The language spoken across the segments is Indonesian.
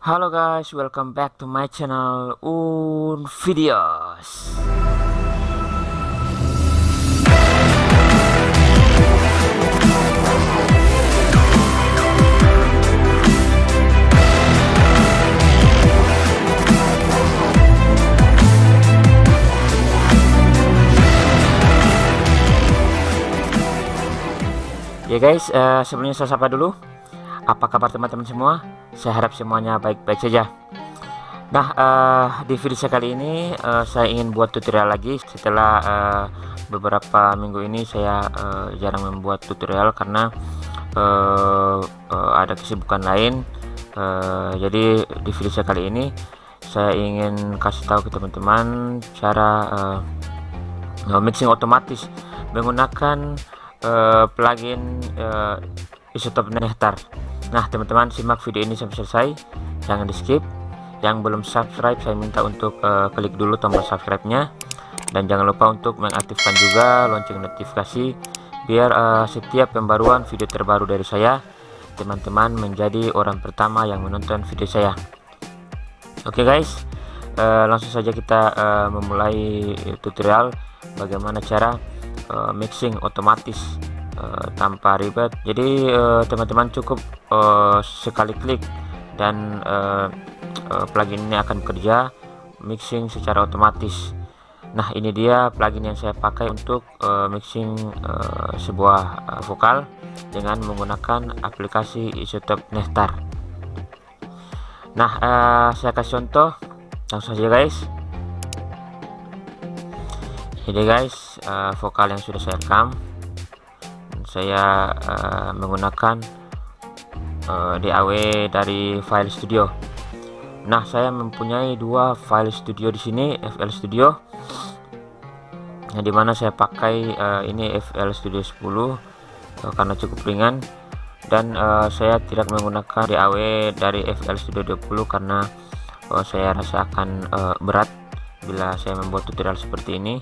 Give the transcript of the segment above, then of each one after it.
Halo guys, welcome back to my channel Videos. Ya guys, sebelumnya saya sapa dulu. Apa kabar teman-teman semua? Saya harap semuanya baik-baik saja. Nah, di video saya kali ini saya ingin buat tutorial lagi setelah beberapa minggu ini saya jarang membuat tutorial karena ada kesibukan lain. Jadi di video saya kali ini saya ingin kasih tahu ke teman-teman cara mixing otomatis menggunakan plugin Isotope Nectar. Nah teman-teman, simak video ini sampai selesai, jangan di skip. Yang belum subscribe saya minta untuk klik dulu tombol subscribe-nya, dan jangan lupa untuk mengaktifkan juga lonceng notifikasi biar setiap pembaruan video terbaru dari saya teman-teman menjadi orang pertama yang menonton video saya. Oke guys, langsung saja kita memulai tutorial bagaimana cara mixing otomatis tanpa ribet. Jadi teman-teman cukup sekali klik dan plugin ini akan bekerja mixing secara otomatis. Nah ini dia plugin yang saya pakai untuk mixing sebuah vokal dengan menggunakan aplikasi Isotope Nectar. Nah saya kasih contoh langsung saja guys. Ini guys vokal yang sudah saya rekam. Saya menggunakan DAW dari File Studio. Nah, saya mempunyai dua file studio di sini, FL Studio. Nah, dimana saya pakai ini FL Studio 10 karena cukup ringan, dan saya tidak menggunakan DAW dari FL Studio 20 karena saya rasa akan berat bila saya membuat tutorial seperti ini.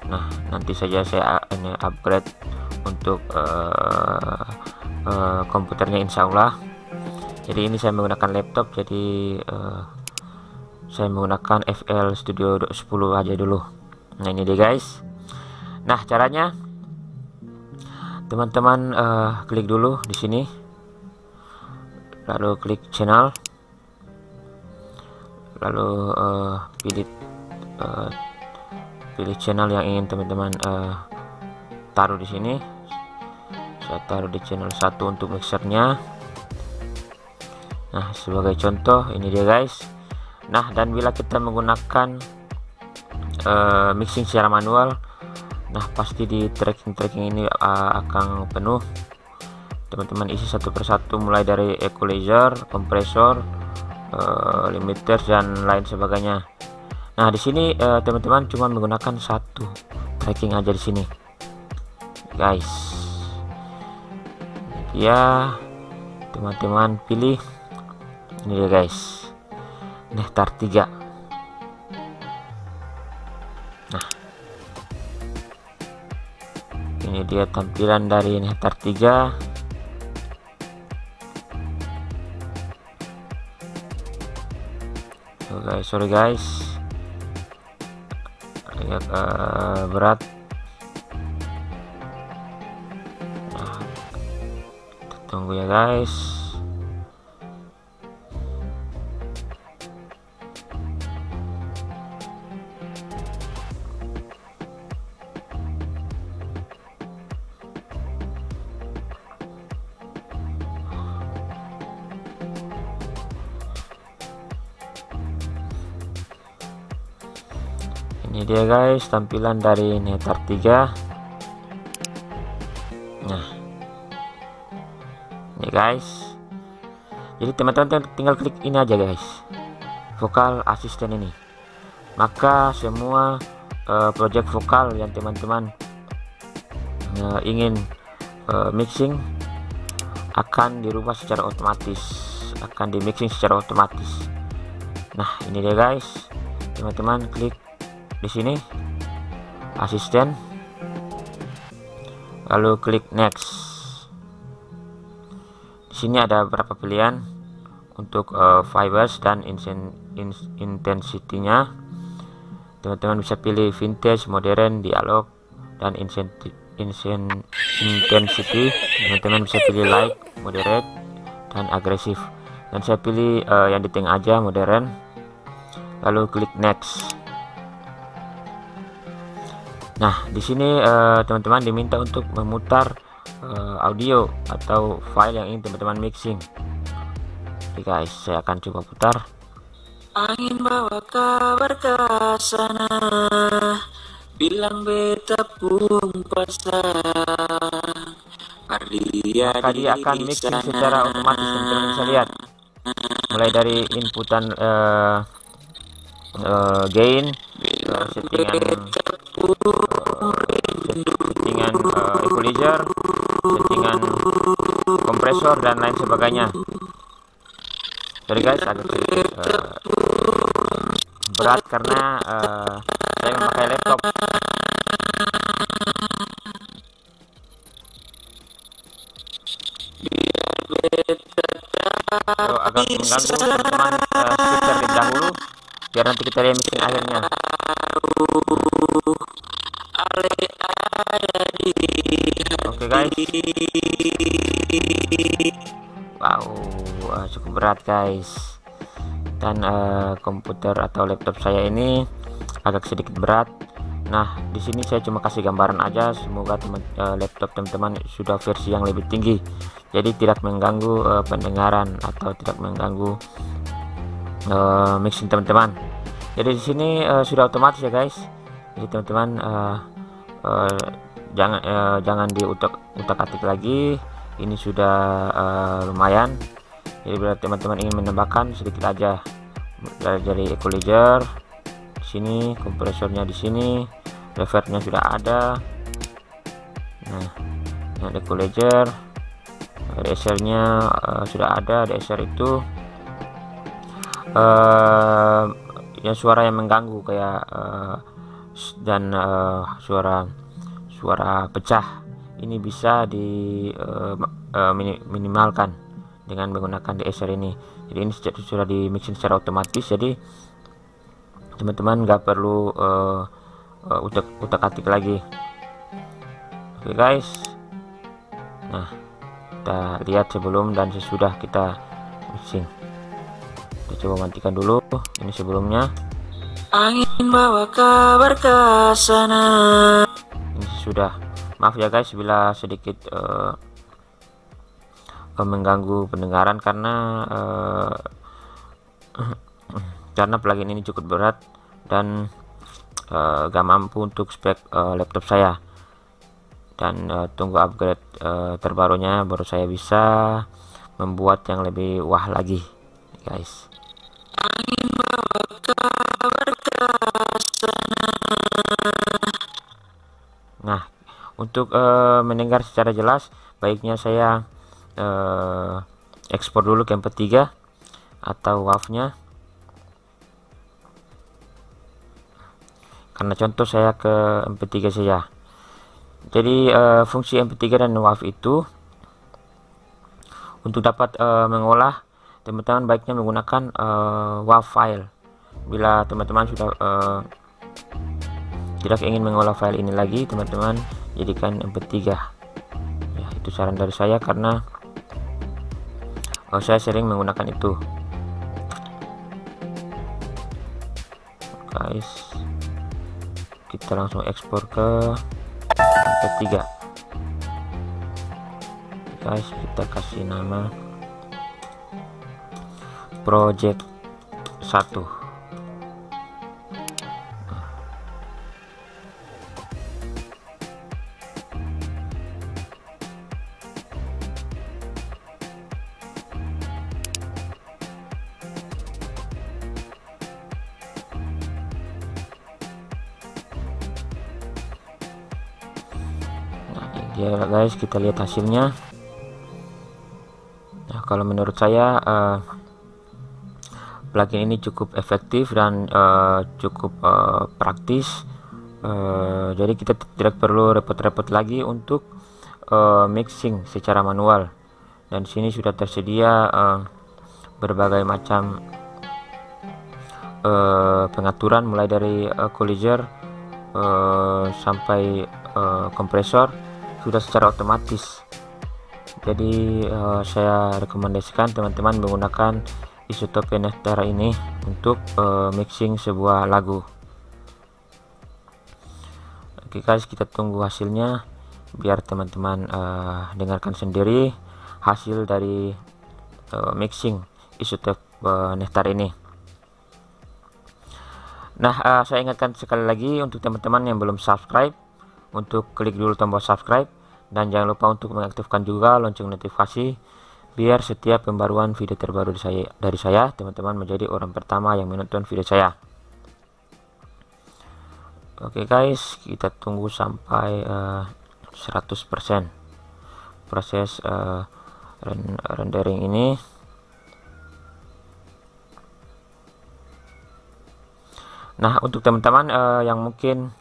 Nah, nanti saja saya ini upgrade untuk komputernya insya Allah. Jadi ini saya menggunakan laptop, jadi saya menggunakan FL Studio 10 aja dulu. Nah ini dia guys. Nah caranya teman-teman klik dulu di sini, lalu klik channel, lalu pilih channel yang ingin teman-teman taruh di sini. Saya taruh di channel 1 untuk mixernya. Nah sebagai contoh ini dia guys. Nah dan bila kita menggunakan mixing secara manual, nah pasti di tracking ini akan penuh. Teman-teman isi satu persatu mulai dari equalizer, kompresor, limiter dan lain sebagainya. Nah di sini teman-teman cuma menggunakan satu tracking aja di sini guys. Ya teman-teman pilih ini dia guys, Nectar 3. Nah ini dia tampilan dari Nectar 3. Sorry guys, agak berat. Nah, tunggu ya guys. Ini dia guys tampilan dari Nectar 3. Nah ini guys, jadi teman-teman tinggal klik ini aja guys, vokal asisten ini, maka semua project vokal yang teman-teman ingin mixing akan dirubah secara otomatis, akan di mixing secara otomatis. Nah ini dia guys, teman-teman klik di sini asisten, lalu klik next. Di sini ada beberapa pilihan untuk fibers dan intensity-nya. Teman-teman bisa pilih vintage, modern, dialog, dan intensity. Teman-teman bisa pilih light, moderate, dan agresif. Dan saya pilih yang di tengah aja, modern. Lalu klik next. Nah, di sini teman-teman diminta untuk memutar audio atau file yang ingin teman-teman mixing. Oke guys, saya akan coba putar. Angin bawa kabar ke sana, bilang beta pun pasang. Maka dia akan mixing secara otomatis, teman-teman bisa lihat. Mulai dari inputan gain, settingan equalizer, settingan kompresor, dan lain sebagainya. Sorry guys, agak berat karena saya memakai laptop. So, agak mengganggu, teman-teman skip terlebih dahulu biar nanti kita lihat mixing akhirnya. Oke guys, wow, cukup berat guys. Dan komputer atau laptop saya ini agak sedikit berat. Nah, di sini saya cuma kasih gambaran aja. Semoga laptop teman-teman sudah versi yang lebih tinggi, jadi tidak mengganggu pendengaran atau tidak mengganggu mixing teman-teman. Jadi di sini sudah otomatis ya guys. Jadi teman-teman jangan diutak-atik lagi. Ini sudah lumayan. Jadi bila teman-teman ingin menambahkan sedikit aja dari equalizer di sini, kompresornya di sini, reverbnya sudah ada. Nah, ada equalizer, DSR-nya sudah ada. DSR itu yang suara yang mengganggu kayak dan suara pecah ini bisa minimalkan dengan menggunakan DSR ini. Jadi ini sudah di mixing secara otomatis, jadi teman-teman nggak perlu utak-atik lagi. Oke guys, nah kita lihat sebelum dan sesudah kita mixing. Kita coba matikan dulu ini sebelumnya. Angin bawa kabar ke sana. Ini sudah. Maaf ya guys bila sedikit mengganggu pendengaran karena plugin ini cukup berat dan gak mampu untuk spek laptop saya. Dan tunggu upgrade terbarunya baru saya bisa membuat yang lebih wah lagi guys. Nah, untuk mendengar secara jelas baiknya saya ekspor dulu ke MP3 atau WAV-nya, karena contoh saya ke MP3 saja. Jadi fungsi MP3 dan WAV itu untuk dapat mengolah, teman-teman baiknya menggunakan WAV file. Bila teman-teman sudah tidak ingin mengolah file ini lagi, teman-teman jadikan MP3 ya. Itu saran dari saya karena saya sering menggunakan itu guys. Kita langsung ekspor ke MP3 guys. Kita kasih nama project 1. Ya guys, kita lihat hasilnya. Nah, kalau menurut saya plugin ini cukup efektif dan cukup praktis. Jadi kita tidak perlu repot-repot lagi untuk mixing secara manual. Dan sini sudah tersedia berbagai macam pengaturan, mulai dari equalizer sampai kompresor sudah secara otomatis. Jadi saya rekomendasikan teman-teman menggunakan Isotope Nehtera ini untuk mixing sebuah lagu. Oke guys, kita tunggu hasilnya biar teman-teman dengarkan sendiri hasil dari mixing Isotope Nehtera ini. Nah, saya ingatkan sekali lagi untuk teman-teman yang belum subscribe, untuk klik dulu tombol subscribe, dan jangan lupa untuk mengaktifkan juga lonceng notifikasi biar setiap pembaruan video terbaru dari saya teman-teman menjadi orang pertama yang menonton video saya. Oke guys, kita tunggu sampai 100% proses rendering ini. Nah, untuk teman-teman yang mungkin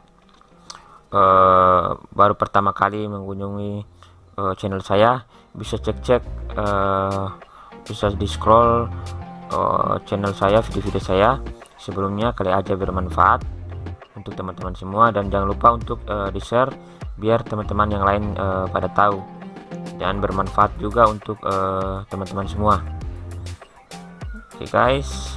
baru pertama kali mengunjungi channel saya, bisa cek-cek, bisa di scroll channel saya, video-video saya sebelumnya, kali aja bermanfaat untuk teman-teman semua. Dan jangan lupa untuk di share biar teman-teman yang lain pada tahu dan bermanfaat juga untuk teman-teman semua. Oke guys,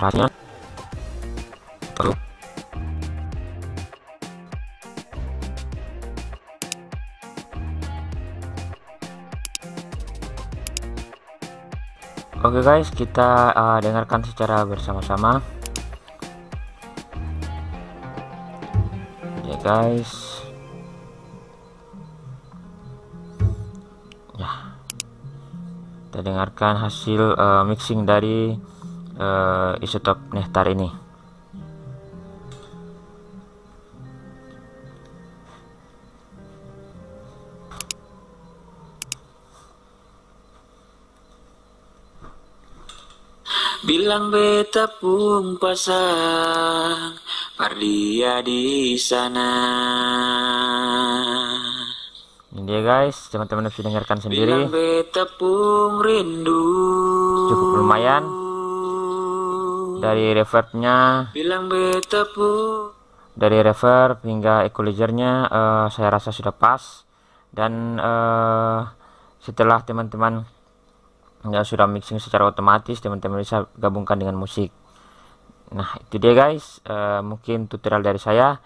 rasanya perlu. Oke guys, kita dengarkan secara bersama-sama ya guys. Ya, kita dengarkan hasil mixing dari Isotope Nehtera ini. Bilang beta pun pasang Pardia di sana. Ini dia guys, teman-teman bisa dengarkan sendiri. Bilang beta pun rindu. Cukup lumayan. Dari reverbnya, dari reverb hingga equalizernya saya rasa sudah pas. Dan setelah teman-teman sudah mixing secara otomatis, teman-teman bisa gabungkan dengan musik. Nah, itu dia guys, mungkin tutorial dari saya.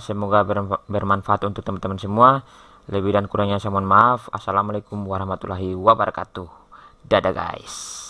Semoga bermanfaat untuk teman-teman semua. Lebih dan kurangnya saya mohon maaf. Assalamualaikum warahmatullahi wabarakatuh. Dadah guys.